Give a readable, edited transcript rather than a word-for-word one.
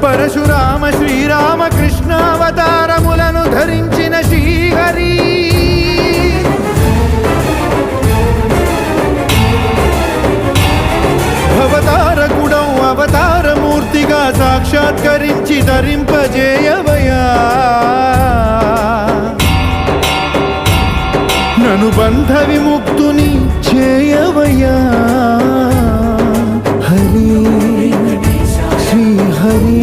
పరశురామ శ్రీరామ కృష్ణావతారములను ధరించిన శ్రీహరి అవతారకుడం అవతారమూర్తిగా సాక్షాత్కరించి ధరింపజేయవయా నను బంధ విముక్తుని చేయవయా హరి శ్రీ హరి